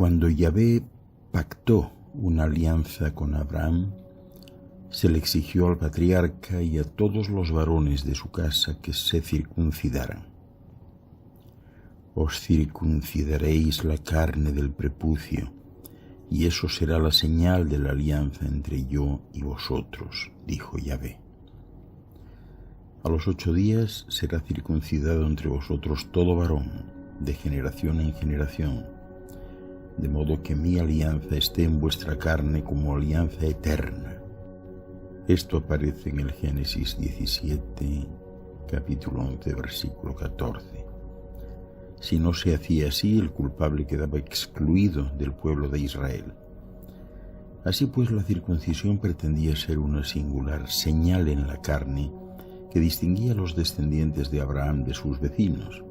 cuando Yahvé pactó una alianza con Abraham, se le exigió al patriarca y a todos los varones de su casa que se circuncidaran. Os circuncidaréis la carne del prepucio, y eso será la señal de la alianza entre yo y vosotros, dijo Yahvé. A los 8 días será circuncidado entre vosotros todo varón, de generación en generación, de modo que mi alianza esté en vuestra carne como alianza eterna. Esto aparece en el Génesis 17, capítulo 11, versículo 14. Si no se hacía así, el culpable quedaba excluido del pueblo de Israel. Así pues, la circuncisión pretendía ser una singular señal en la carne que distinguía a los descendientes de Abraham de sus vecinos.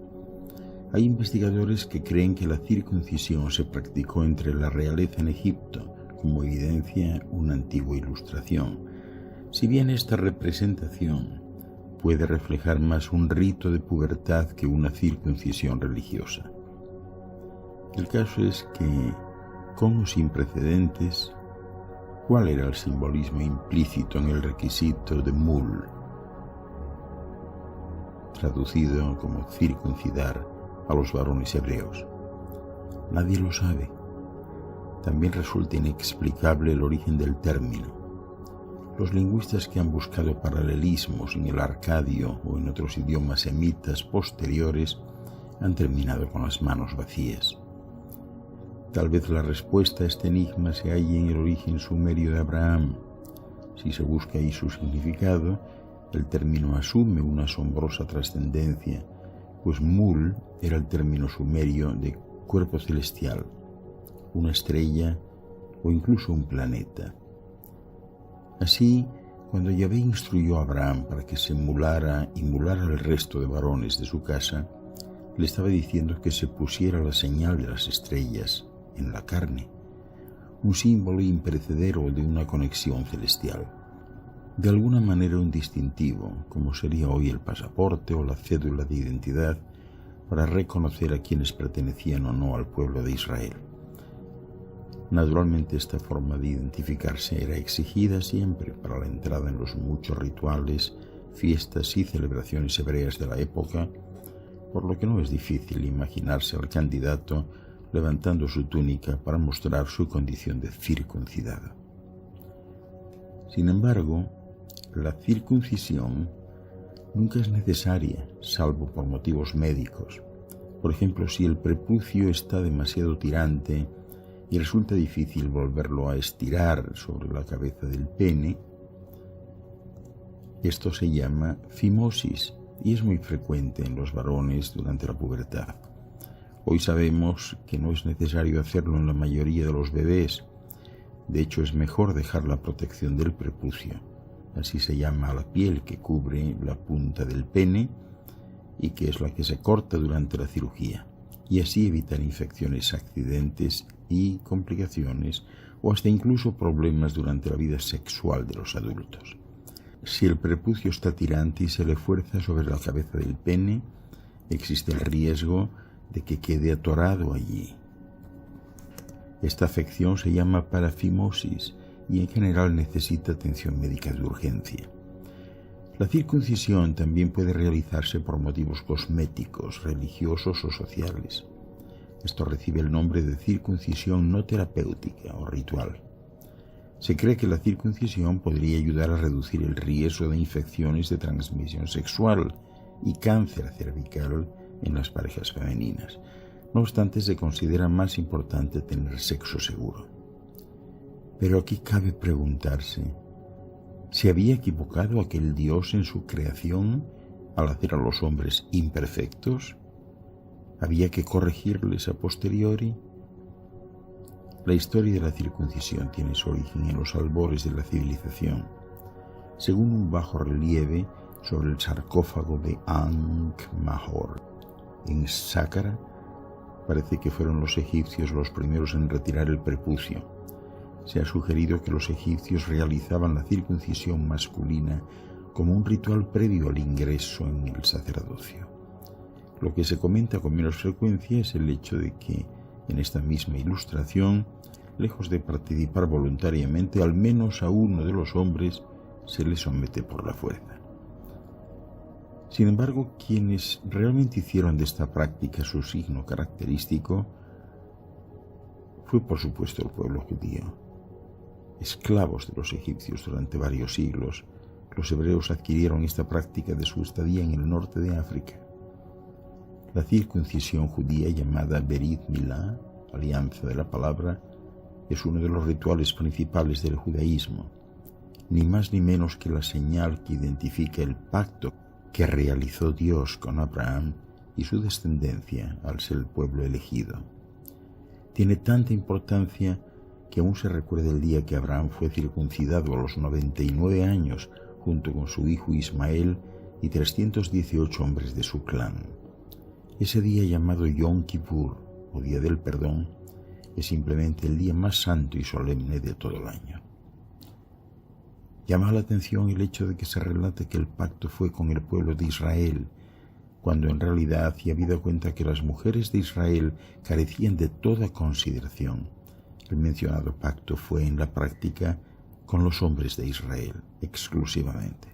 Hay investigadores que creen que la circuncisión se practicó entre la realeza en Egipto, como evidencia una antigua ilustración. Si bien esta representación puede reflejar más un rito de pubertad que una circuncisión religiosa. El caso es que, con o sin precedentes, ¿cuál era el simbolismo implícito en el requisito de mul, traducido como circuncidar a los varones hebreos? Nadie lo sabe. También resulta inexplicable el origen del término. Los lingüistas que han buscado paralelismos en el arcadio o en otros idiomas semitas posteriores han terminado con las manos vacías. Tal vez la respuesta a este enigma se halle en el origen sumerio de Abraham. Si se busca ahí su significado, el término asume una asombrosa trascendencia, pues mul era el término sumerio de cuerpo celestial, una estrella o incluso un planeta. Así, cuando Yahvé instruyó a Abraham para que se emulara al resto de varones de su casa, le estaba diciendo que se pusiera la señal de las estrellas en la carne, un símbolo imperecedero de una conexión celestial. De alguna manera un distintivo, como sería hoy el pasaporte o la cédula de identidad, para reconocer a quienes pertenecían o no al pueblo de Israel. Naturalmente, esta forma de identificarse era exigida siempre para la entrada en los muchos rituales, fiestas y celebraciones hebreas de la época, por lo que no es difícil imaginarse al candidato levantando su túnica para mostrar su condición de circuncidado. Sin embargo, la circuncisión nunca es necesaria, salvo por motivos médicos. Por ejemplo, si el prepucio está demasiado tirante y resulta difícil volverlo a estirar sobre la cabeza del pene, esto se llama fimosis y es muy frecuente en los varones durante la pubertad. Hoy sabemos que no es necesario hacerlo en la mayoría de los bebés. De hecho, es mejor dejar la protección del prepucio. Así se llama a la piel que cubre la punta del pene y que es la que se corta durante la cirugía, y así evitar infecciones, accidentes y complicaciones o hasta incluso problemas durante la vida sexual de los adultos. Si el prepucio está tirante y se le fuerza sobre la cabeza del pene, existe el riesgo de que quede atorado allí. Esta afección se llama parafimosis y en general necesita atención médica de urgencia. La circuncisión también puede realizarse por motivos cosméticos, religiosos o sociales. Esto recibe el nombre de circuncisión no terapéutica o ritual. Se cree que la circuncisión podría ayudar a reducir el riesgo de infecciones de transmisión sexual y cáncer cervical en las parejas femeninas. No obstante, se considera más importante tener sexo seguro. Pero aquí cabe preguntarse, ¿se había equivocado aquel Dios en su creación al hacer a los hombres imperfectos? ¿Había que corregirles a posteriori? La historia de la circuncisión tiene su origen en los albores de la civilización. Según un bajo relieve sobre el sarcófago de Ankh-Mahor en Sáqara, parece que fueron los egipcios los primeros en retirar el prepucio. Se ha sugerido que los egipcios realizaban la circuncisión masculina como un ritual previo al ingreso en el sacerdocio. Lo que se comenta con menos frecuencia es el hecho de que En esta misma ilustración, lejos de participar voluntariamente, al menos a uno de los hombres se le somete por la fuerza. Sin embargo, quienes realmente hicieron de esta práctica su signo característico fue, por supuesto, el pueblo judío. Esclavos de los egipcios durante varios siglos, los hebreos adquirieron esta práctica de su estadía en el norte de África. La circuncisión judía, llamada Berit Milá, alianza de la palabra, es uno de los rituales principales del judaísmo, ni más ni menos que la señal que identifica el pacto que realizó Dios con Abraham y su descendencia al ser el pueblo elegido. Tiene tanta importancia que aún se recuerda el día que Abraham fue circuncidado a los 99 años junto con su hijo Ismael y 318 hombres de su clan. Ese día, llamado Yom Kippur, o Día del Perdón, es simplemente el día más santo y solemne de todo el año. Llama la atención el hecho de que se relate que el pacto fue con el pueblo de Israel, cuando en realidad, y habida cuenta que las mujeres de Israel carecían de toda consideración, el mencionado pacto fue en la práctica con los hombres de Israel exclusivamente.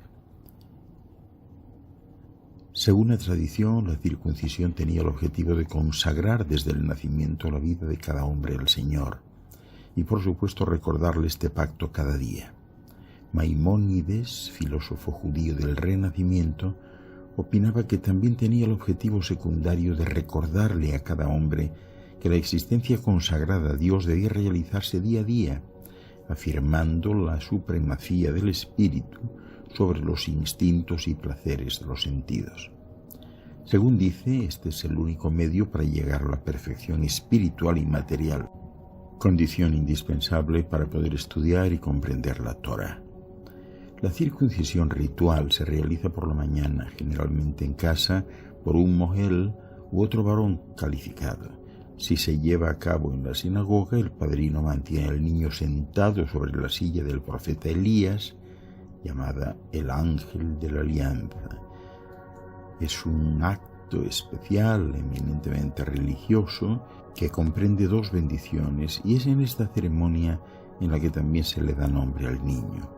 Según la tradición, la circuncisión tenía el objetivo de consagrar desde el nacimiento la vida de cada hombre al Señor y, por supuesto, recordarle este pacto cada día. Maimónides, filósofo judío del Renacimiento, opinaba que también tenía el objetivo secundario de recordarle a cada hombre que la existencia consagrada a Dios debía realizarse día a día, afirmando la supremacía del espíritu sobre los instintos y placeres de los sentidos. Según dice, este es el único medio para llegar a la perfección espiritual y material, condición indispensable para poder estudiar y comprender la Torá. La circuncisión ritual se realiza por la mañana, generalmente en casa, por un mohel u otro varón calificado. Si se lleva a cabo en la sinagoga, el padrino mantiene al niño sentado sobre la silla del profeta Elías, llamada el ángel de la alianza. Es un acto especial, eminentemente religioso, que comprende dos bendiciones, y es en esta ceremonia en la que también se le da nombre al niño.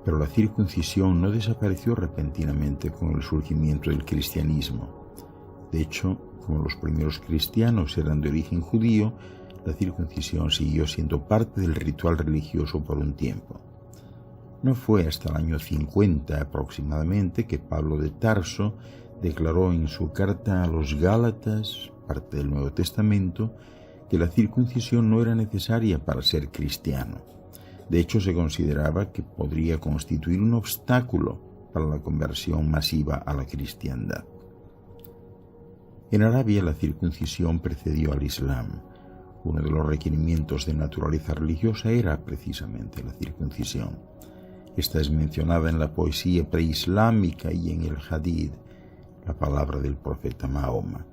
Pero la circuncisión no desapareció repentinamente con el surgimiento del cristianismo. De hecho, como los primeros cristianos eran de origen judío, la circuncisión siguió siendo parte del ritual religioso por un tiempo. No fue hasta el año 50 aproximadamente que Pablo de Tarso declaró en su carta a los Gálatas, parte del Nuevo Testamento, que la circuncisión no era necesaria para ser cristiano. De hecho, se consideraba que podría constituir un obstáculo para la conversión masiva a la cristiandad. En Arabia, la circuncisión precedió al Islam. Uno de los requerimientos de naturaleza religiosa era precisamente la circuncisión. Esta es mencionada en la poesía preislámica y en el Hadith, la palabra del profeta Mahoma.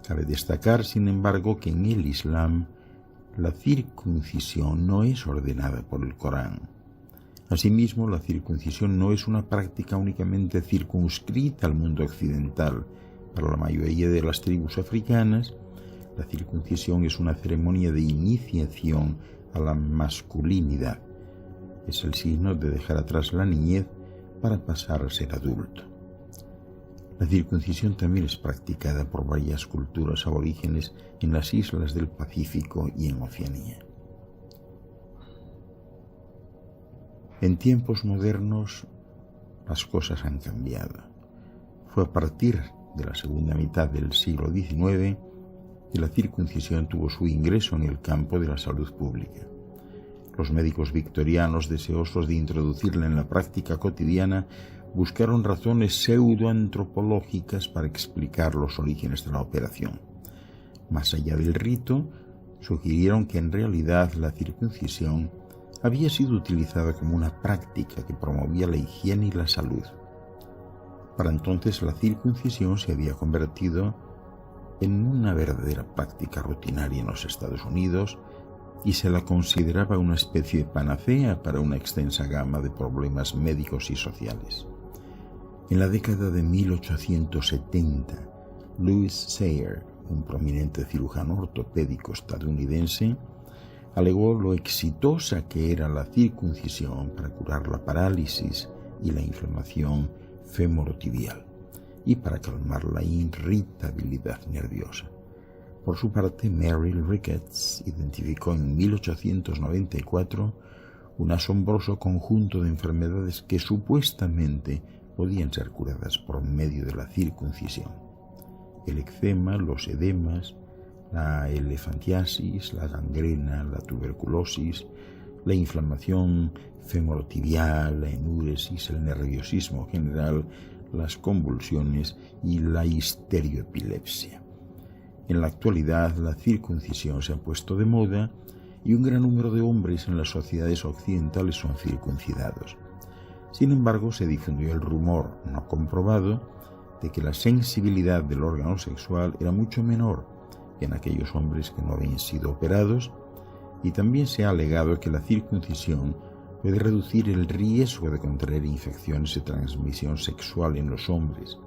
Cabe destacar, sin embargo, que en el Islam la circuncisión no es ordenada por el Corán. Asimismo, la circuncisión no es una práctica únicamente circunscrita al mundo occidental. Para la mayoría de las tribus africanas, la circuncisión es una ceremonia de iniciación a la masculinidad. Es el signo de dejar atrás la niñez para pasar a ser adulto. La circuncisión también es practicada por varias culturas aborígenes en las islas del Pacífico y en Oceanía. En tiempos modernos, las cosas han cambiado. Fue a partir de la segunda mitad del siglo XIX que la circuncisión tuvo su ingreso en el campo de la salud pública. Los médicos victorianos, deseosos de introducirla en la práctica cotidiana, buscaron razones pseudoantropológicas para explicar los orígenes de la operación. Más allá del rito, sugirieron que en realidad la circuncisión había sido utilizada como una práctica que promovía la higiene y la salud. Para entonces la circuncisión se había convertido en una verdadera práctica rutinaria en los Estados Unidos y se la consideraba una especie de panacea para una extensa gama de problemas médicos y sociales. En la década de 1870, Louis Sayre, un prominente cirujano ortopédico estadounidense, alegó lo exitosa que era la circuncisión para curar la parálisis y la inflamación femorotibial y para calmar la irritabilidad nerviosa. Por su parte, Merrill Ricketts identificó en 1894 un asombroso conjunto de enfermedades que supuestamente podían ser curadas por medio de la circuncisión: el eczema, los edemas, la elefantiasis, la gangrena, la tuberculosis, la inflamación femorotibial, la enuresis, el nerviosismo general, las convulsiones y la histeroepilepsia. En la actualidad, la circuncisión se ha puesto de moda y un gran número de hombres en las sociedades occidentales son circuncidados. Sin embargo, se difundió el rumor no comprobado de que la sensibilidad del órgano sexual era mucho menor que en aquellos hombres que no habían sido operados, y también se ha alegado que la circuncisión puede reducir el riesgo de contraer infecciones de transmisión sexual en los hombres.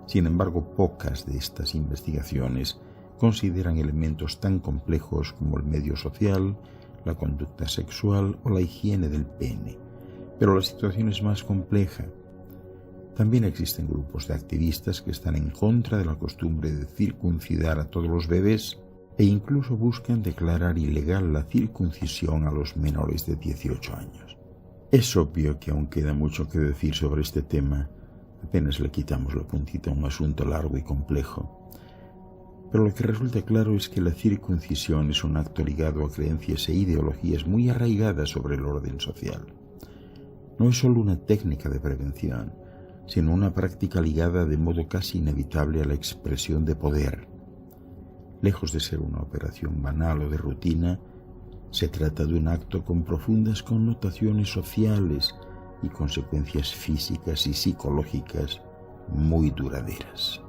Sin embargo, pocas de estas investigaciones consideran elementos tan complejos como el medio social, la conducta sexual o la higiene del pene. Pero la situación es más compleja. También existen grupos de activistas que están en contra de la costumbre de circuncidar a todos los bebés e incluso buscan declarar ilegal la circuncisión a los menores de 18 años. Es obvio que aún queda mucho que decir sobre este tema. Apenas le quitamos la puntita a un asunto largo y complejo. Pero lo que resulta claro es que la circuncisión es un acto ligado a creencias e ideologías muy arraigadas sobre el orden social. No es solo una técnica de prevención, sino una práctica ligada de modo casi inevitable a la expresión de poder. Lejos de ser una operación banal o de rutina, se trata de un acto con profundas connotaciones sociales y consecuencias físicas y psicológicas muy duraderas.